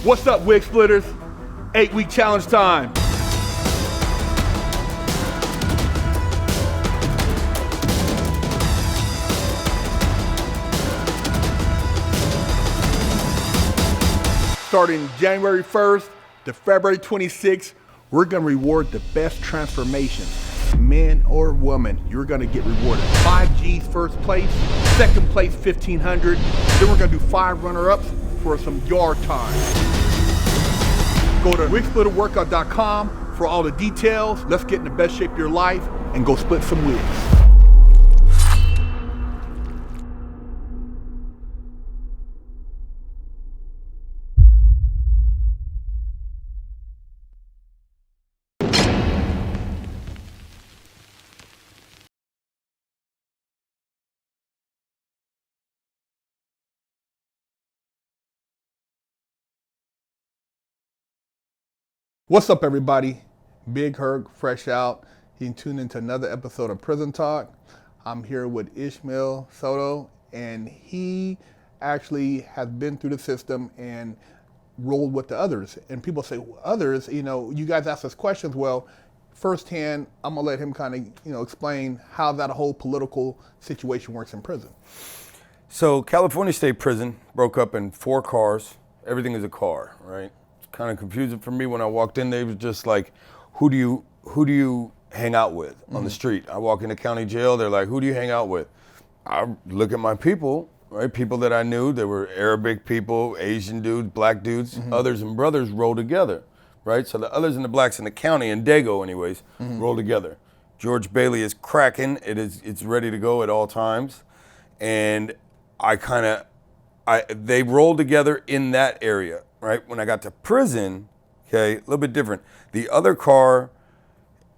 What's up, Wig Splitters? 8-week challenge time. Starting January 1st to February 26th, we're gonna reward the best transformations, men or women. You're gonna get rewarded. 5 G's first place, second place 1,500. Then we're gonna do 5 runner-ups for some yard time. Go to wigsplitterworkout.com for all the details. Let's get in the best shape of your life and go split some wigs. What's up, everybody? Big Herc, fresh out. You can tune into another episode of Prison Talk. I'm here with Ishmael Soto, and he actually has been through the system and rolled with the others. And people say, others, you guys ask us questions. Well, firsthand, I'm gonna let him kind of, explain how that whole political situation works in prison. So California State Prison broke up in 4 cars. Everything is a car, right? Kind of confusing for me when I walked in. They was just like, who do you hang out with on the street? I walk into county jail. They're like, who do you hang out with? I look at my people, right? People that I knew. There were Arabic people, Asian dudes, black dudes, others and brothers roll together, right? So the others and the blacks in the county, in Dago anyways, roll together. George Bailey is cracking. It's ready to go at all times. And they roll together in that area. Right, when I got to prison, okay, a little bit different. The other car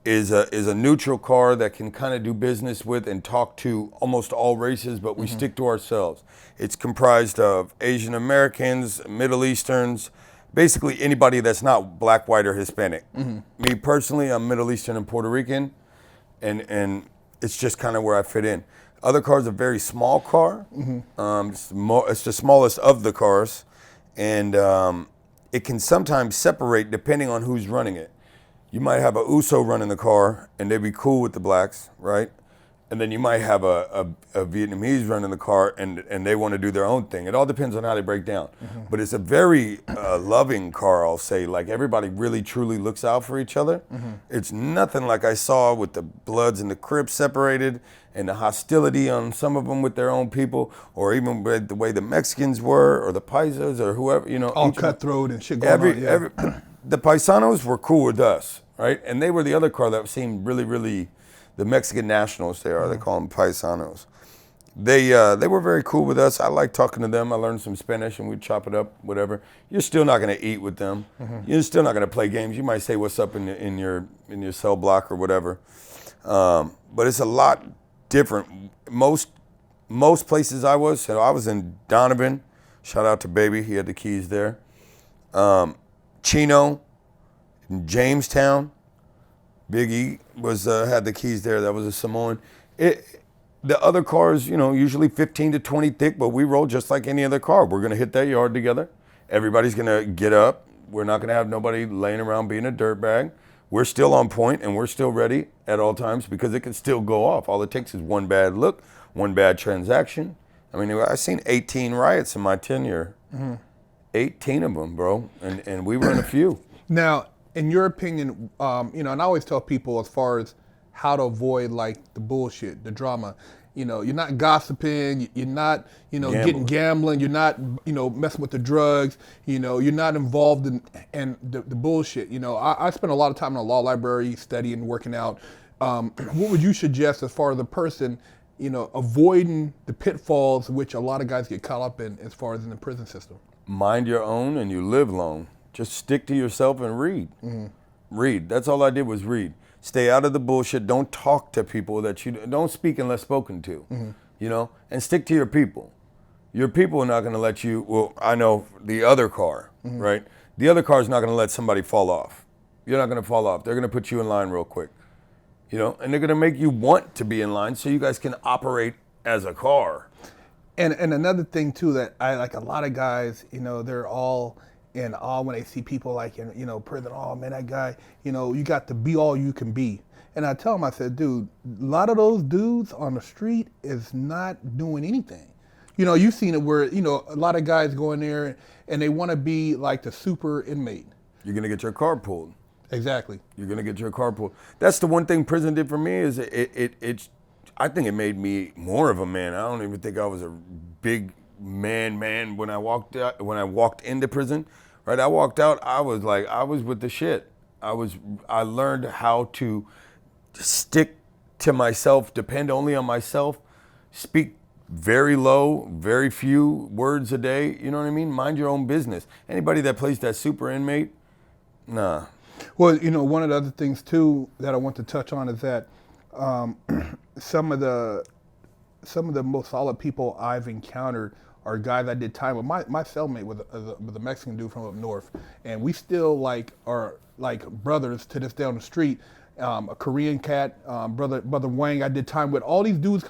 is a neutral car that can kind of do business with and talk to almost all races, but we stick to ourselves. It's comprised of Asian Americans, Middle Easterns, basically anybody that's not black, white, or Hispanic. Me personally, I'm Middle Eastern and Puerto Rican, and it's just kind of where I fit in. Other cars are a very small car. It's the smallest of the cars. And it can sometimes separate depending on who's running it. You might have a USO running the car and they'd be cool with the blacks, right? And then you might have a Vietnamese running the car and they want to do their own thing. It all depends on how they break down. But it's a very loving car, I'll say. Like everybody really truly looks out for each other. It's nothing like I saw with the Bloods and the Crips separated and the hostility on some of them with their own people, or even with the way the Mexicans were, or the Paisas, or whoever, All cutthroat and shit going on, the Paisanos were cool with us, right? And they were the other car that seemed really, really, the Mexican nationals they call them Paisanos. They were very cool with us. I like talking to them. I learned some Spanish and we'd chop it up, whatever. You're still not gonna eat with them. You're still not gonna play games. You might say what's up in your cell block or whatever. But it's a lot different. Most places I was in Donovan. Shout out to Baby, he had the keys there. Chino, in Jamestown. Big E had the keys there. That was a Samoan. The other cars, usually 15 to 20 thick, but we roll just like any other car. We're gonna hit that yard together. Everybody's gonna get up. We're not gonna have nobody laying around being a dirtbag. We're still on point and we're still ready at all times because it can still go off. All it takes is one bad look, one bad transaction. I mean, I've seen 18 riots in my tenure. 18 of them, bro, and we were in a few. Now, in your opinion, and I always tell people as far as how to avoid like the bullshit, the drama. You're not gossiping, you're not, getting gambling, you're not, messing with the drugs, you're not involved in the bullshit. I spent a lot of time in a law library studying, working out. What would you suggest as far as a person, avoiding the pitfalls which a lot of guys get caught up in as far as in the prison system? Mind your own and you live long. Just stick to yourself and read. Read. That's all I did was read. Stay out of the bullshit. Don't talk to people don't speak unless spoken to, and stick to your people. Your people are not going to let you, well, I know the other car, right? The other car is not going to let somebody fall off. You're not going to fall off. They're going to put you in line real quick, and they're going to make you want to be in line so you guys can operate as a car. And another thing too that I like, a lot of guys, they're all and all when they see people like in prison, oh man, that guy, you got to be all you can be. And I tell them, I said, dude, a lot of those dudes on the street is not doing anything. You've seen it where a lot of guys go in there and they want to be like the super inmate. You're gonna get your car pulled. Exactly. You're gonna get your car pulled. That's the one thing prison did for me is it I think it made me more of a man. I don't even think I was a big man when I walked into prison. Right, I walked out. I was with the shit. I learned how to stick to myself, depend only on myself, speak very low, very few words a day. You know what I mean? Mind your own business. Anybody that plays that super inmate, nah. Well, one of the other things too that I want to touch on is that some of the most solid people I've encountered are guys I did time with. My cellmate was a Mexican dude from up north, and we still are like brothers to this day on the street. A Korean cat, brother Wang, I did time with. All these dudes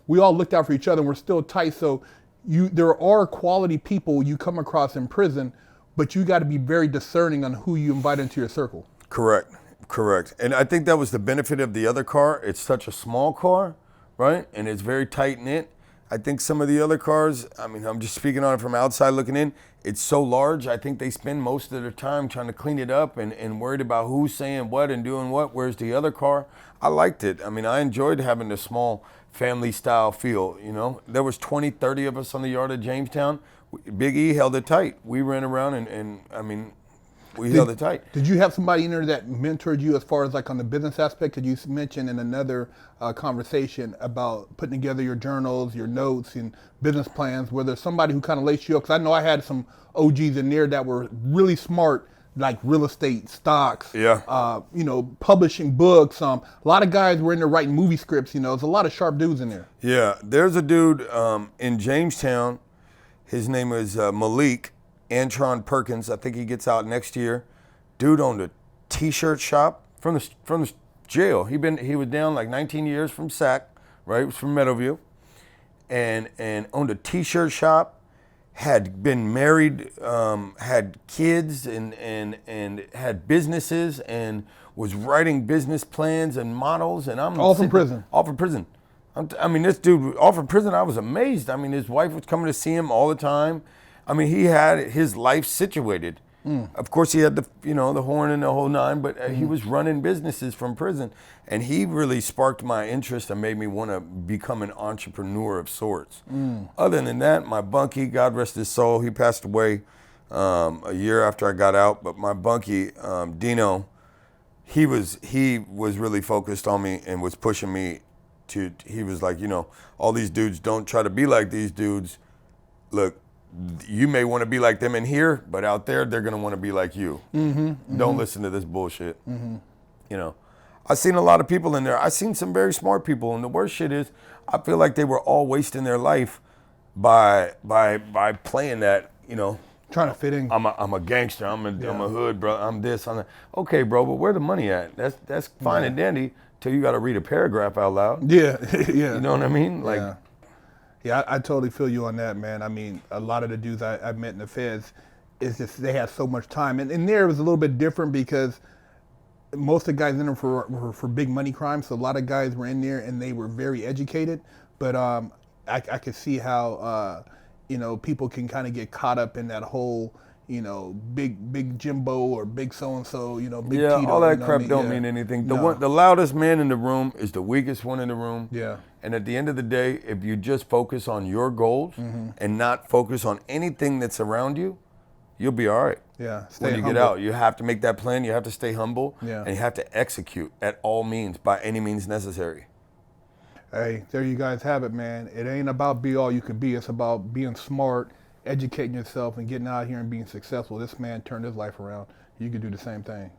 we all looked out for each other, and we're still tight. So there are quality people you come across in prison, but you got to be very discerning on who you invite into your circle. Correct. And I think that was the benefit of the other car. It's such a small car, right? And it's very tight knit. I think some of the other cars, I mean, I'm just speaking on it from outside looking in, it's so large, I think they spend most of their time trying to clean it up and worried about who's saying what and doing what. Whereas the other car, I liked it. I mean, I enjoyed having the small family style feel, There was 20, 30 of us on the yard of Jamestown. Big E held it tight. We ran around and I mean, we held it tight. Did you have somebody in there that mentored you as far as on the business aspect? Because you mentioned in another conversation about putting together your journals, your notes, and business plans. Were there somebody who kind of laced you up? Because I know I had some OGs in there that were really smart, like real estate, stocks, publishing books. A lot of guys were in there writing movie scripts. There's a lot of sharp dudes in there. Yeah, there's a dude in Jamestown. His name is Malik Antron Perkins. I think he gets out next year. Dude owned a T-shirt shop from the jail. He was down like 19 years from SAC, right? He was from Meadowview, and owned a T-shirt shop. Had been married, had kids, and had businesses, and was writing business plans and models. And I'm all from prison. All from prison. I mean, this dude, all from prison. I was amazed. I mean, his wife was coming to see him all the time. I mean, he had his life situated. Of course, he had the horn and the whole nine, but he was running businesses from prison, and he really sparked my interest and made me want to become an entrepreneur of sorts. Other than that, my bunkie, God rest his soul, he passed away a year after I got out. But my bunkie, Dino, he was really focused on me and was pushing me to. He was like, all these dudes, don't try to be like these dudes. Look, you may want to be like them in here, but out there, they're going to want to be like you. Don't listen to this bullshit. I've seen a lot of people in there. I've seen some very smart people, and the worst shit is I feel like they were all wasting their life by playing that, trying to fit in. I'm a gangster. I'm a hood, bro. I'm this. I'm that. Okay, bro, but where the money at? That's fine and dandy till you got to read a paragraph out loud. Yeah, yeah. You know what I mean? Yeah, I totally feel you on that, man. I mean, a lot of the dudes I met in the feds, is just they had so much time. And there it was a little bit different because most of the guys in there for big money crimes. So a lot of guys were in there and they were very educated. But I could see how, people can kind of get caught up in that whole, big Jimbo or big so-and-so, big Tito. All that crap don't mean anything. The loudest man in the room is the weakest one in the room. Yeah. And at the end of the day, if you just focus on your goals and not focus on anything that's around you, you'll be all right. Yeah. When you get out, you have to make that plan. You have to stay humble. Yeah. And you have to execute at all means, by any means necessary. Hey, there you guys have it, man. It ain't about be all you can be. It's about being smart, educating yourself, and getting out here and being successful. This man turned his life around. You can do the same thing.